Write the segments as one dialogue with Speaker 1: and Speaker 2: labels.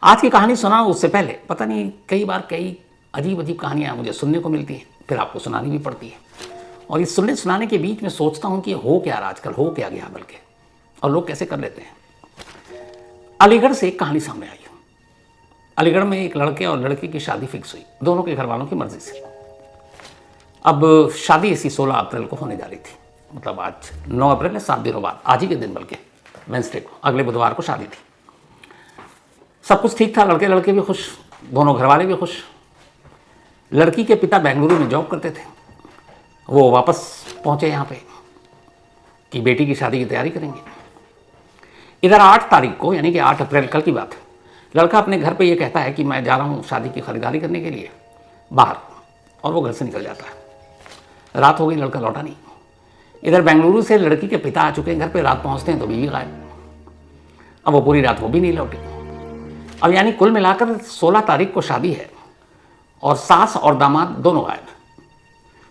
Speaker 1: आज की कहानी सुना उससे पहले पता नहीं कई बार कई अजीब अजीब कहानियाँ मुझे सुनने को मिलती हैं, फिर आपको सुनानी भी पड़ती है। और इस सुनने सुनाने के बीच में सोचता हूँ कि हो क्या आजकल, हो क्या गया बल्कि, और लोग कैसे कर लेते हैं। अलीगढ़ से एक कहानी सामने आई। अलीगढ़ में एक लड़के और लड़की की शादी फिक्स हुई, दोनों के घर वालों की मर्जी से। अब शादी इसी 16 अप्रैल को होने जा रही थी, मतलब आज 9 अप्रैल है, 7 दिनों बाद, आज ही के दिन बल्कि वेंसडे को, अगले बुधवार को शादी थी। सब कुछ ठीक था, लड़के लड़के भी खुश, दोनों घर वाले भी खुश। लड़की के पिता बेंगलुरु में जॉब करते थे, वो वापस पहुंचे यहाँ पे कि बेटी की शादी की तैयारी करेंगे। इधर 8 तारीख को यानी कि 8 अप्रैल कल की बात है, लड़का अपने घर पे ये कहता है कि मैं जा रहा हूँ शादी की खरीदारी करने के लिए बाहर, और वो घर से निकल जाता है। रात हो गई, लड़का लौटा नहीं। इधर बेंगलुरु से लड़की के पिता आ चुके हैं घर पे, रात पहुँचते हैं तो बीवी गायब। अब वो पूरी रात वो भी नहीं लौटी। अब यानी कुल मिलाकर 16 तारीख को शादी है और सास और दामाद दोनों गायब है।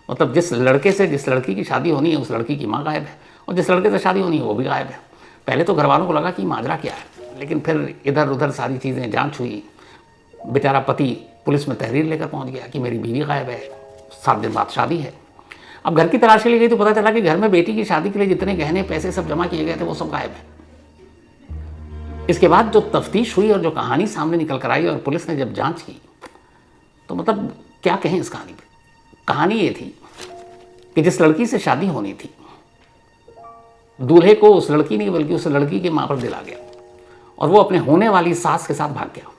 Speaker 1: मतलब जिस लड़के से जिस लड़की की शादी होनी है उस लड़की की माँ गायब है, और जिस लड़के से शादी होनी है वो भी गायब है। पहले तो घर वालों को लगा कि माजरा क्या है, लेकिन फिर इधर उधर सारी चीज़ें जांच हुई। बेचारा पति पुलिस में तहरीर लेकर पहुंच गया कि मेरी बीवी गायब है, 7 दिन बाद शादी है। अब घर की तलाशी ली गई तो पता चला कि घर में बेटी की शादी के लिए जितने गहने पैसे सब जमा किए गए थे वो सब गायब है। इसके बाद जो तफ्तीश हुई और जो कहानी सामने निकल कर आई और पुलिस ने जब जांच की तो मतलब क्या कहें इस कहानी पे। कहानी ये थी कि जिस लड़की से शादी होनी थी, दूल्हे को उस लड़की नहीं बल्कि उस लड़की के माँ पर दिल आ गया और वो अपने होने वाली सास के साथ भाग गया।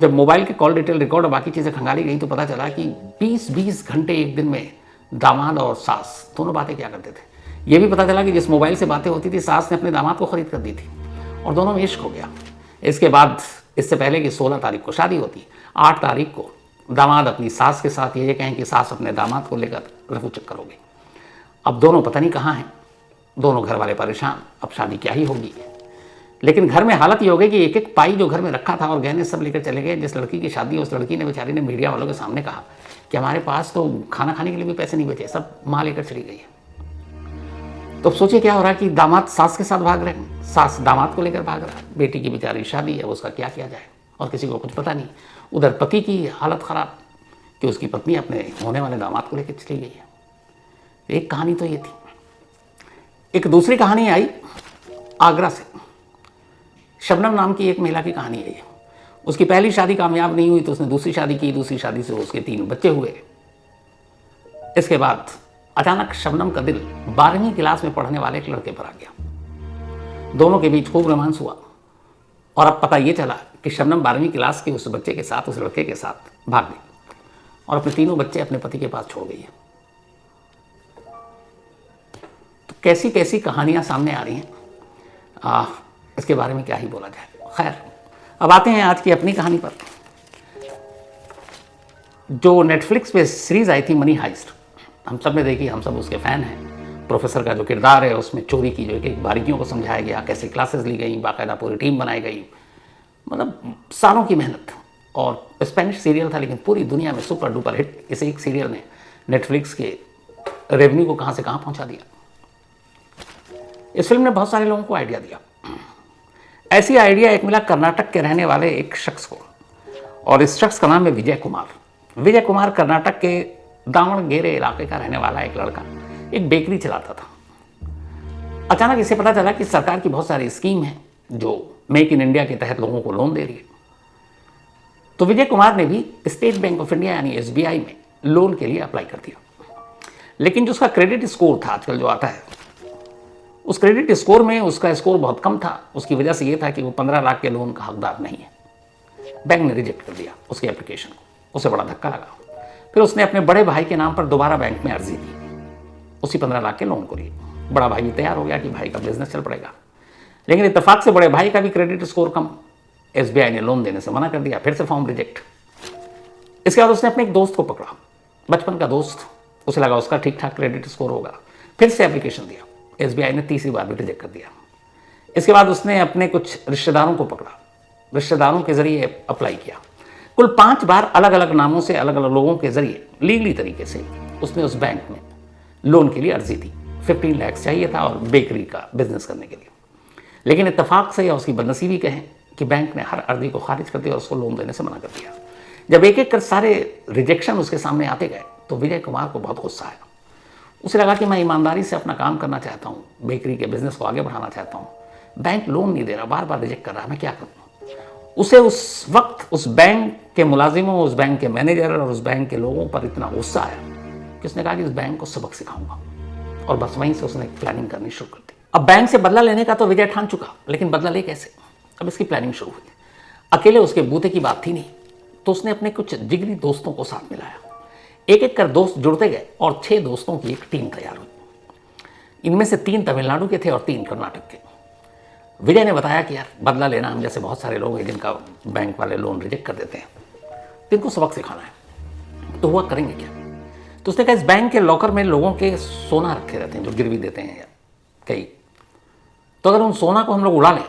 Speaker 1: जब मोबाइल के कॉल डिटेल रिकॉर्ड और बाकी चीज़ें खंगाली गई तो पता चला कि 20-20 घंटे एक दिन में दामाद और सास दोनों बातें क्या करते थे। ये भी पता चला कि जिस मोबाइल से बातें होती थी सास ने अपने दामाद को खरीद कर दी थी और दोनों में इश्क हो गया। इसके बाद इससे पहले कि 16 तारीख को शादी होती, 8 तारीख को दामाद अपनी सास के साथ ये कहें कि सास अपने दामाद को लेकर रफू चक्कर हो गई। अब दोनों पता नहीं कहाँ हैं, दोनों घर वाले परेशान, अब शादी क्या ही होगी। लेकिन घर में हालत ये हो गई कि एक एक पाई जो घर में रखा था और गहने सब लेकर चले गए। जिस लड़की की शादी उस लड़की ने बेचारी ने मीडिया वालों के सामने कहा कि हमारे पास तो खाना खाने के लिए भी पैसे नहीं बचे, सब माँ लेकर चली गई है। तो अब सोचिए क्या हो रहा है कि दामाद सास के साथ भाग रहे हैं, सास दामाद को लेकर भाग रहा है। बेटी की बेचारी शादी है, उसका क्या किया जाए और किसी को कुछ पता नहीं। उधर पति की हालत ख़राब कि उसकी पत्नी अपने होने वाले दामाद को लेकर चली गई है। एक कहानी तो ये थी। एक दूसरी कहानी आई आगरा से। शबनम नाम की एक महिला की कहानी है ये। उसकी पहली शादी कामयाब नहीं हुई तो उसने दूसरी शादी की, दूसरी शादी से उसके 3 बच्चे हुए। इसके बाद अचानक शबनम का दिल 12वीं क्लास में पढ़ने वाले एक लड़के पर आ गया। दोनों के बीच खूब रोमांस हुआ और अब पता ये चला कि शबनम 12वीं क्लास के उस बच्चे के साथ, उस लड़के के साथ भाग गई और अपने 3 बच्चे अपने पति के पास छोड़ गई है। तो कैसी कैसी कहानियां सामने आ रही हैं, इसके बारे में क्या ही बोला जाए। खैर, अब आते हैं आज की अपनी कहानी पर। जो नेटफ्लिक्स पे सीरीज आई थी मनी हाइस्ट, हम सब ने देखी, हम सब उसके फ़ैन हैं। प्रोफेसर का जो किरदार है उसमें चोरी की जो एक बारीकियों को समझाया गया, कैसे क्लासेस ली गई, बाकायदा पूरी टीम बनाई गई, मतलब सालों की मेहनत। और स्पेनिश सीरियल था लेकिन पूरी दुनिया में सुपर डुपर हिट। इस एक सीरियल ने नेटफ्लिक्स के रेवेन्यू को कहाँ से कहाँ पहुँचा दिया। इस फिल्म ने बहुत सारे लोगों को आइडिया दिया। ऐसी आइडिया एक मिला कर्नाटक के रहने वाले एक शख्स को, और इस शख्स का नाम है विजय कुमार। विजय कुमार कर्नाटक के दावणगेरे इलाके का रहने वाला एक लड़का एक बेकरी चलाता था। अचानक इसे पता चला कि सरकार की बहुत सारी स्कीम है जो मेक इन इंडिया के तहत लोगों को लोन दे रही है। तो विजय कुमार ने भी स्टेट बैंक ऑफ इंडिया यानी SBI में लोन के लिए अप्लाई कर दिया। लेकिन जो उसका क्रेडिट स्कोर था आजकल जो आता है, उस क्रेडिट स्कोर में उसका स्कोर बहुत कम था। उसकी वजह से ये था कि वो 15 लाख के लोन का हकदार नहीं है। बैंक ने रिजेक्ट कर दिया उसकी एप्लीकेशन को, उसे बड़ा धक्का लगा। फिर उसने अपने बड़े भाई के नाम पर दोबारा बैंक में अर्जी दी उसी 15 लाख के लोन को लिए। बड़ा भाई भी तैयार हो गया कि भाई का बिजनेस चल पड़ेगा, लेकिन इत्तेफाक से बड़े भाई का भी क्रेडिट स्कोर कम, SBI ने लोन देने से मना कर दिया। फिर से फॉर्म रिजेक्ट। इसके बाद उसने अपने एक दोस्त को पकड़ा, बचपन का दोस्त, उसे लगा उसका ठीक ठाक क्रेडिट स्कोर होगा, फिर से एप्लीकेशन दिया। SBI ने तीसरी बार भी रिजेक्ट कर दिया। इसके बाद उसने अपने कुछ रिश्तेदारों को पकड़ा, रिश्तेदारों के जरिए अप्लाई किया। कुल 5 बार अलग अलग नामों से अलग अलग लोगों के जरिए लीगली तरीके से उसने उस बैंक में लोन के लिए अर्जी दी। 15 लाख चाहिए था और बेकरी का बिजनेस करने के लिए। लेकिन इत्तेफाक से या उसकी बदनसीबी कहें कि बैंक ने हर अर्जी को खारिज कर दिया और उसको लोन देने से मना कर दिया। जब एक एक कर सारे रिजेक्शन उसके सामने आते गए तो विजय कुमार को बहुत गुस्सा आया। उसे लगा कि मैं ईमानदारी से अपना काम करना चाहता हूँ, बेकरी के बिजनेस को आगे बढ़ाना चाहता हूँ, बैंक लोन नहीं दे रहा, बार बार रिजेक्ट कर रहा है, मैं क्या करूँ। उसे उस वक्त उस बैंक के मुलाजिमों, उस बैंक के मैनेजर और उस बैंक के लोगों पर इतना गुस्सा आया कि उसने कहा कि इस बैंक को सबक सिखाऊंगा, और बस वहीं से उसने प्लानिंग करनी शुरू कर दी। अब बैंक से बदला लेने का तो विजय ठान चुका, लेकिन बदला ले कैसे, अब इसकी प्लानिंग शुरू हुई। अकेले उसके बूते की बात थी नहीं, तो उसने अपने कुछ जिगरी दोस्तों को साथ मिलाया। एक एक कर दोस्त जुड़ते गए और 6 दोस्तों की एक टीम तैयार हुई। इनमें से 3 तमिलनाडु के थे और 3 कर्नाटक के। विजय ने बताया कि यार बदला लेना, हम जैसे बहुत सारे लोग हैं जिनका बैंक वाले लोन रिजेक्ट कर देते हैं, तो इनको सबक सिखाना है, तो हुआ करेंगे क्या। तो उसने कहा इस बैंक के लॉकर में लोगों के सोना रखे रहते हैं जो गिरवी देते हैं या कई, तो अगर उन सोना को हम लोग उड़ा लें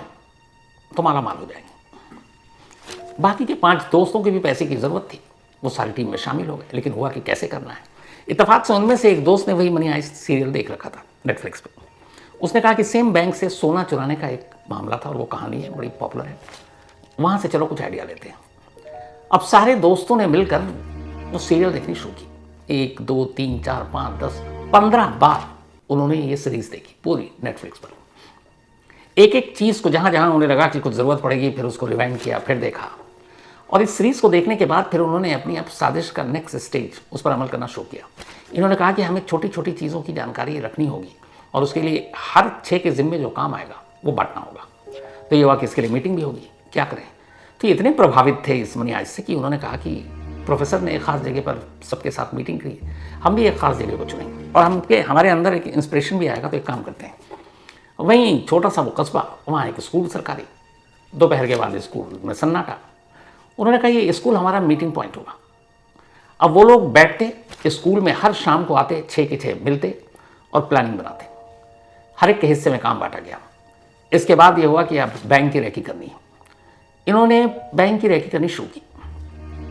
Speaker 1: तो माला माल हो जाएंगे। बाकी के 5 दोस्तों के भी पैसे की ज़रूरत थी, वो सारी टीम में शामिल हो गए, लेकिन हुआ कि कैसे करना है। इत्तेफाक से उनमें से एक दोस्त ने वही मनी आइस्ट सीरियल देख रखा था नेटफ्लिक्स पे। उसने कहा कि सेम बैंक से सोना चुराने का एक मामला था और वो कहानी है, बड़ी पॉपुलर है, वहाँ से चलो कुछ आइडिया लेते हैं। अब सारे दोस्तों ने मिलकर वो सीरियल देखनी शुरू की। 1, 2, 3, 4, 5, 10, 15 बार उन्होंने ये सीरीज देखी पूरी नेटफ्लिक्स पर। एक एक चीज़ को जहाँ जहाँ उन्हें लगा कि कुछ ज़रूरत पड़ेगी फिर उसको रिवाइंड किया, फिर देखा। और इस सीरीज़ को देखने के बाद फिर उन्होंने अपनी अब साजिश का नेक्स्ट स्टेज उस पर अमल करना शुरू किया। इन्होंने कहा कि हमें छोटी छोटी चीज़ों की जानकारी रखनी होगी और उसके लिए हर 6 के ज़िम्मे जो काम आएगा वो बांटना होगा। तो ये हुआ कि इसके लिए मीटिंग भी होगी, क्या करें। तो ये इतने प्रभावित थे इस मनी आइस्ट से कि उन्होंने कहा कि प्रोफेसर ने एक ख़ास जगह पर सबके साथ मीटिंग की, हम भी एक ख़ास जगह को चुनेंगे और हमारे अंदर एक इंस्पिरेशन भी आएगा, तो एक काम करते हैं, वहीं छोटा सा वो कस्बा, वहाँ एक स्कूल सरकारी, दोपहर के बाद स्कूल में सन्नाटा। उन्होंने कहा ये स्कूल हमारा मीटिंग पॉइंट होगा। अब वो लोग बैठते स्कूल में, हर शाम को आते, 6 के 6 मिलते और प्लानिंग बनाते। हर एक के हिस्से में काम बांटा गया। इसके बाद ये हुआ कि अब बैंक की रेकी करनी है। इन्होंने बैंक की रेकी करनी शुरू की।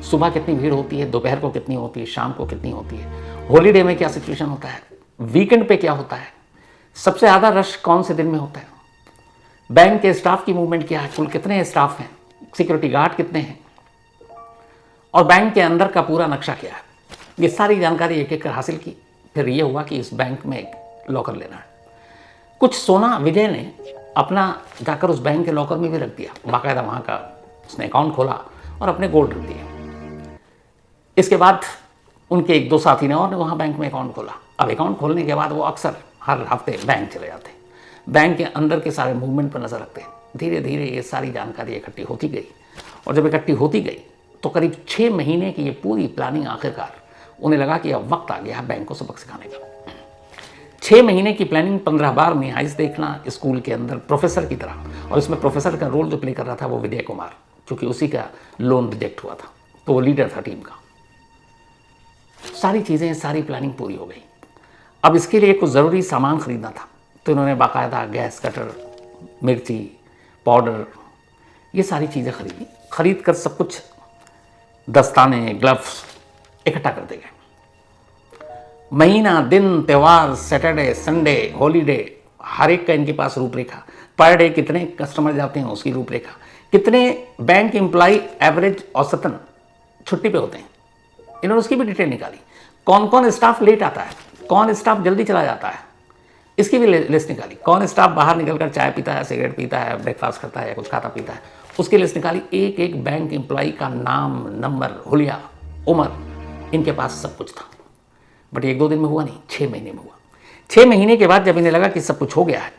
Speaker 1: सुबह कितनी भीड़ होती है, दोपहर को कितनी होती है, शाम को कितनी होती है, हॉलीडे में क्या सिचुएशन होता है, वीकेंड पे क्या होता है, सबसे ज़्यादा रश कौन से दिन में होता है, बैंक के स्टाफ की मूवमेंट क्या है, कुल कितने स्टाफ हैं, सिक्योरिटी गार्ड कितने हैं, और बैंक के अंदर का पूरा नक्शा क्या है। ये सारी जानकारी एक एक कर हासिल की। फिर ये हुआ कि इस बैंक में एक लॉकर लेना है। कुछ सोना विजय ने अपना जाकर उस बैंक के लॉकर में भी रख दिया, बाकायदा वहाँ का उसने अकाउंट खोला और अपने गोल्ड रख दिए। इसके बाद उनके 1-2 साथी ने और ने वहाँ बैंक में अकाउंट खोला। अब अकाउंट खोलने के बाद वो अक्सर हर हफ्ते बैंक चले जाते, बैंक के अंदर के सारे मूवमेंट पर नज़र रखते। धीरे धीरे ये सारी जानकारी इकट्ठी होती गई और जब इकट्ठी होती गई तो करीब 6 महीने की ये पूरी प्लानिंग आखिरकार उन्हें लगा कि अब वक्त आ गया है बैंक को सबक सिखाने का। 6 महीने की प्लानिंग, 15 बार मनी आइस्ट देखना स्कूल के अंदर प्रोफेसर की तरह, और इसमें प्रोफेसर का रोल जो प्ले कर रहा था वो विजय कुमार, क्योंकि उसी का लोन रिजेक्ट हुआ था तो वो लीडर था टीम का। सारी चीज़ें, सारी प्लानिंग पूरी हो गई। अब इसके लिए कुछ ज़रूरी सामान खरीदना था, तो इन्होंने बाकायदा गैस कटर, मिर्ची पाउडर, ये सारी चीज़ें खरीदी। खरीद कर सब कुछ, दस्ताने, ग्लव्स इकट्ठा करते गए। महीना, दिन, त्यौहार, सैटरडे, संडे, हॉलीडे, हर एक का इनके पास रूपरेखा। पर डे कितने कस्टमर जाते हैं उसकी रूपरेखा, कितने बैंक एम्प्लॉय एवरेज औसतन छुट्टी पे होते हैं, इन्होंने उसकी भी डिटेल निकाली। कौन कौन स्टाफ लेट आता है, कौन स्टाफ जल्दी चला जाता है, इसकी भी लिस्ट निकाली। कौन स्टाफ बाहर निकलकर चाय पीता है, सिगरेट पीता है, ब्रेकफास्ट करता है या कुछ खाता पीता है, उसकी लिस्ट निकाली। एक एक बैंक एम्प्लॉय का नाम, नंबर, हुलिया, उम्र, इनके पास सब कुछ था। बट 1-2 दिन में हुआ नहीं, 6 महीने में हुआ। 6 महीने के बाद जब इन्हें लगा कि सब कुछ हो गया है,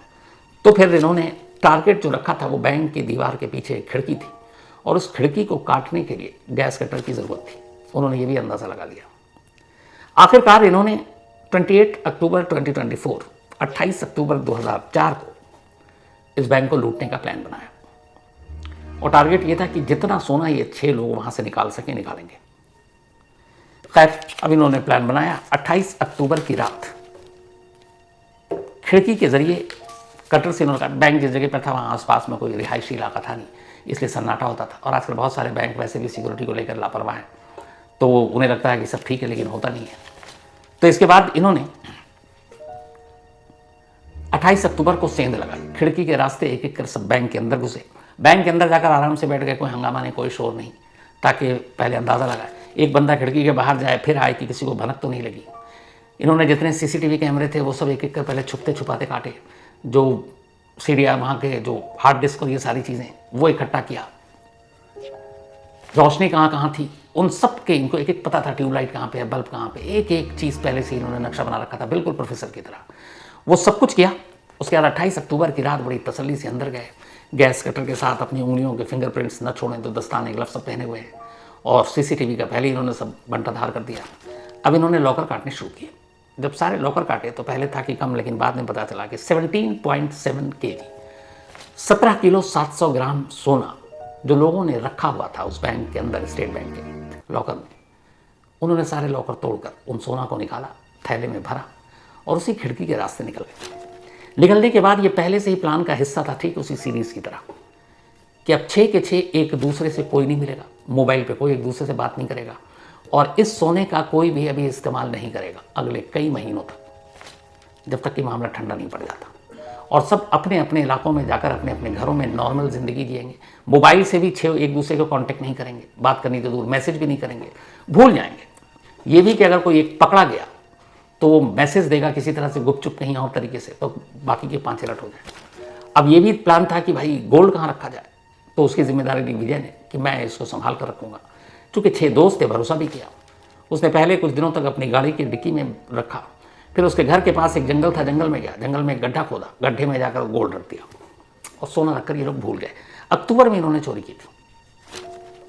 Speaker 1: तो फिर इन्होंने टारगेट जो रखा था वो बैंक की दीवार के पीछे एक खिड़की थी और उस खिड़की को काटने के लिए गैस कटर की ज़रूरत थी। उन्होंने ये भी अंदाज़ा लगा लिया। आखिरकार इन्होंने 28 अक्टूबर 2024, 28 अक्टूबर 2004 को इस बैंक को लूटने का प्लान बनाया और टारगेट ये था कि जितना सोना ये 6 लोग वहाँ से निकाल सके निकालेंगे। खैर, अब इन्होंने प्लान बनाया। 28 अक्टूबर की रात खिड़की के जरिए कटर से इन्होंने, बैंक जिस जगह पर था वहाँ आसपास में कोई रिहायशी इलाका था नहीं, इसलिए सन्नाटा होता था। और आजकल बहुत सारे बैंक वैसे भी सिक्योरिटी को लेकर लापरवाह हैं, तो उन्हें लगता है कि सब ठीक है, लेकिन होता नहीं है। तो इसके बाद इन्होंने 28 अक्टूबर को सेंध लगाई, खिड़की के रास्ते एक एक कर सब बैंक के अंदर घुसे, बैंक के अंदर जाकर आराम से बैठ गए, कोई हंगामा नहीं, कोई शोर नहीं, ताकि पहले अंदाज़ा लगाए। एक बंदा खिड़की के बाहर जाए, फिर आए कि किसी को भनक तो नहीं लगी। इन्होंने जितने CCTV कैमरे थे वो सब एक एक कर पहले छुपते छुपाते काटे, जो सीढ़ियाँ, वहाँ के जो हार्ड डिस्क और ये सारी चीज़ें वो इकट्ठा किया। रोशनी कहाँ कहाँ थी उन सब के इनको एक एक पता था, ट्यूबलाइट कहाँ पे है, बल्ब कहाँ पे, एक एक चीज़ पहले से इन्होंने नक्शा बना रखा था, बिल्कुल प्रोफेसर की तरह। वो सब कुछ किया। उसके बाद 28 अक्टूबर की रात बड़ी तसल्ली से अंदर गए, गैस कटर के साथ अपनी उंगलियों के फिंगरप्रिंट्स न छोड़ें तो दस्ताने ग्लव्स सब पहने हुए हैं, और CCTV का पहले इन्होंने सब बंटाधार कर दिया। अब इन्होंने लॉकर काटने शुरू किए। जब सारे लॉकर काटे तो पहले था कि कम, लेकिन बाद में पता चला कि 17.7 kg 17 किलो 700 ग्राम सोना जो लोगों ने रखा हुआ था उस बैंक के अंदर, स्टेट बैंक के लॉकर में, उन्होंने सारे लॉकर तोड़कर उन सोना को निकाला, थैले में भरा और उसी खिड़की के रास्ते निकल गए। निकलने के बाद ये पहले से ही प्लान का हिस्सा था, ठीक उसी सीरीज़ की तरह, कि अब 6 के 6 एक दूसरे से कोई नहीं मिलेगा, मोबाइल पे कोई एक दूसरे से बात नहीं करेगा, और इस सोने का कोई भी अभी इस्तेमाल नहीं करेगा अगले कई महीनों तक, जब तक कि मामला ठंडा नहीं पड़ जाता। और सब अपने अपने इलाकों में जाकर अपने अपने घरों में नॉर्मल ज़िंदगी जिएंगे। मोबाइल से भी 6 एक दूसरे को कांटेक्ट नहीं करेंगे, बात करनी तो दूर, मैसेज भी नहीं करेंगे, भूल जाएंगे। ये भी कि अगर कोई एक पकड़ा गया तो वो मैसेज देगा किसी तरह से गुपचुप कहीं और तरीके से, तो बाकी के 5 अलर्ट हो जाए। अब ये भी प्लान था कि भाई गोल्ड कहाँ रखा जाए, तो उसकी जिम्मेदारी ली विजय ने कि मैं इसको संभाल कर रखूँगा। चूँकि 6 दोस्त थे, भरोसा भी किया। उसने पहले कुछ दिनों तक अपनी गाड़ी की डिक्की में रखा, फिर उसके घर के पास एक जंगल था, जंगल में गया, जंगल में एक गड्ढा खोदा, गड्ढे में जाकर गोल्ड रख दिया और सोना रखकर ये लोग भूल गए। अक्टूबर में इन्होंने चोरी की थी,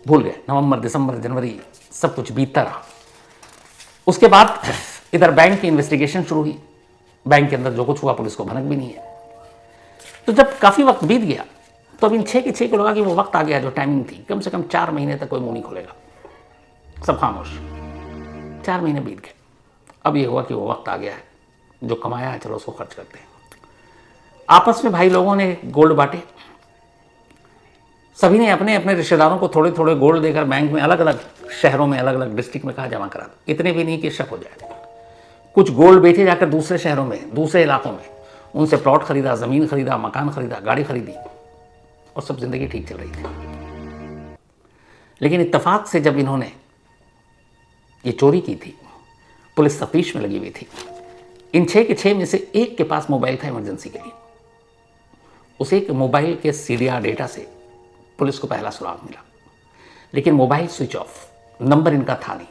Speaker 1: भूल गए। नवंबर, दिसंबर, जनवरी सब कुछ बीतता रहा। उसके बाद इधर बैंक की इन्वेस्टिगेशन शुरू हुई। बैंक के अंदर जो कुछ हुआ पुलिस को भनक भी नहीं है। तो जब काफ़ी वक्त बीत गया तो अब इन 6 के 6 को लगा कि वो वक्त आ गया जो टाइमिंग थी, कम से कम 4 महीने तक कोई मुंह नहीं खोलेगा, सब खामोश। 4 महीने बीत गए। अब ये हुआ कि वो वक्त आ गया है, जो कमाया है चलो उसको खर्च करते हैं। आपस में भाई लोगों ने गोल्ड बांटे, सभी ने अपने अपने रिश्तेदारों को थोड़े थोड़े गोल्ड देकर बैंक में अलग अलग शहरों में, अलग अलग डिस्ट्रिक्ट में कहा जमा करा दो। इतने भी नहीं कि शक हो जाए। कुछ गोल्ड बेचे जाकर दूसरे शहरों में, दूसरे इलाकों में, उनसे प्लॉट खरीदा, ज़मीन खरीदा, मकान खरीदा, गाड़ी खरीदी, और सब जिंदगी ठीक चल रही थी। लेकिन इत्तेफाक से जब इन्होंने ये चोरी की थी, पुलिस तफ्तीश में लगी हुई थी। इन 6 के 6 में से एक के पास मोबाइल था इमरजेंसी के लिए। उस एक मोबाइल के CDR डेटा से पुलिस को पहला सुराग मिला, लेकिन मोबाइल स्विच ऑफ, नंबर इनका था नहीं,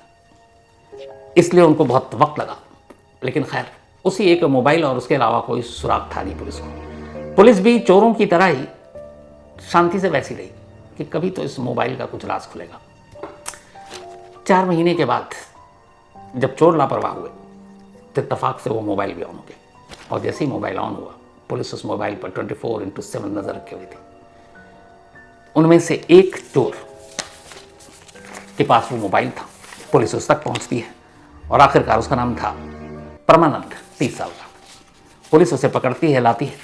Speaker 1: इसलिए उनको बहुत वक्त लगा। लेकिन खैर, उसी एक मोबाइल और उसके अलावा कोई सुराग था नहीं पुलिस को। पुलिस भी चोरों की तरह ही शांति से बैठी रही कि कभी तो इस मोबाइल का कुछ राज खुलेगा। 4 महीने के बाद जब चोर लापरवाह हुए तो इत्तेफाक से वो मोबाइल भी ऑन हो गया, और जैसे ही मोबाइल ऑन हुआ पुलिस उस मोबाइल पर 24/7 नजर रखी हुई थी। उनमें से एक चोर के पास वो मोबाइल था, पुलिस उस तक पहुंचती है और आखिरकार उसका नाम था परमानंद, 30 साल का। पुलिस उसे पकड़ती है, लाती है,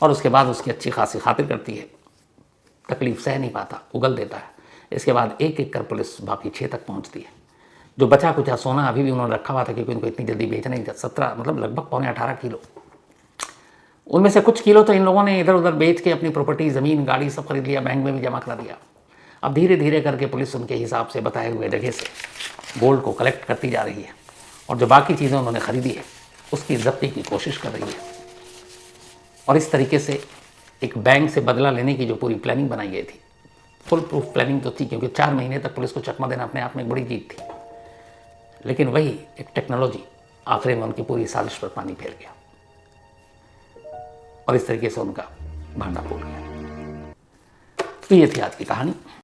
Speaker 1: और उसके बाद उसकी अच्छी खासी खातिर करती है। तकलीफ सह नहीं पाता, उगल देता है। इसके बाद एक एक कर पुलिस बाकी 6 तक पहुंचती है। जो बचा कुचा सोना अभी भी उन्होंने रखा हुआ था, क्योंकि उनको इतनी जल्दी बेचना नहीं था। 17 मतलब लगभग 18 किलो। उनमें से कुछ किलो तो इन लोगों ने इधर उधर बेच के अपनी प्रॉपर्टी, ज़मीन, गाड़ी सब खरीद लिया, बैंक में भी जमा करा दिया। अब धीरे धीरे करके पुलिस उनके हिसाब से बताए हुए जगह से गोल्ड को कलेक्ट करती जा रही है, और जो बाकी चीज़ें उन्होंने खरीदी है उसकी जब्ती की कोशिश कर रही है। और इस तरीके से एक बैंक से बदला लेने की जो पूरी प्लानिंग बनाई गई थी, फुल प्रूफ प्लानिंग तो थी, क्योंकि 4 महीने तक पुलिस को चकमा देना अपने आप में एक बड़ी जीत थी। लेकिन वही एक टेक्नोलॉजी आखिर में उनकी पूरी साजिश पर पानी फेर गया, और इस तरीके से उनका भांडा फूट गया। तो ये थी आज की कहानी।